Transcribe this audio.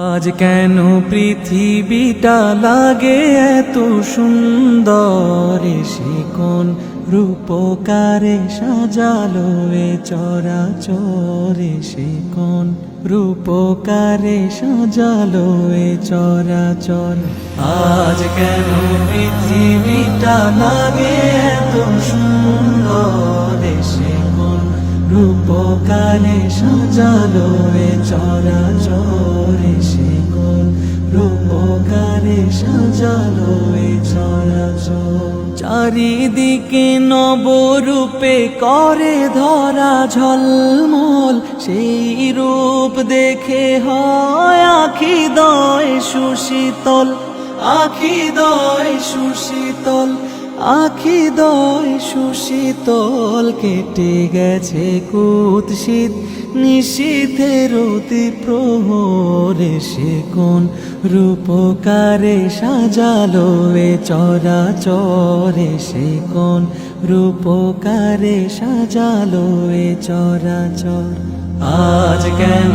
আজ কেন পৃথিবীটা লাগে এত সুন্দর, সে কোন রূপকারে সাজালো এ চরাচরে, সে কোন রূপকারে সাজালো এ চরাচর। আজ কেন পৃথিবীটা লাগে এত সুন্দর, সে কোন রূপকারে সাজালো এ চরাচরে, সে কোন রূপকারে সাজালো এ চরাচর। চারিদিকে নবরূপে করে ধরা ঝলমল, সেই রূপ দেখে হয় আখি দয় সুশীতল, আখি দয় সুশীতল, আখি দয় সুশীতল। কেটে গেছে কুৎসিত নিশীথের অতি প্রহরে, সে কোন রূপকারে সাজালো এ চরাচরে, সে কোন রূপকারে সাজালো এ চরাচর। আজ কেন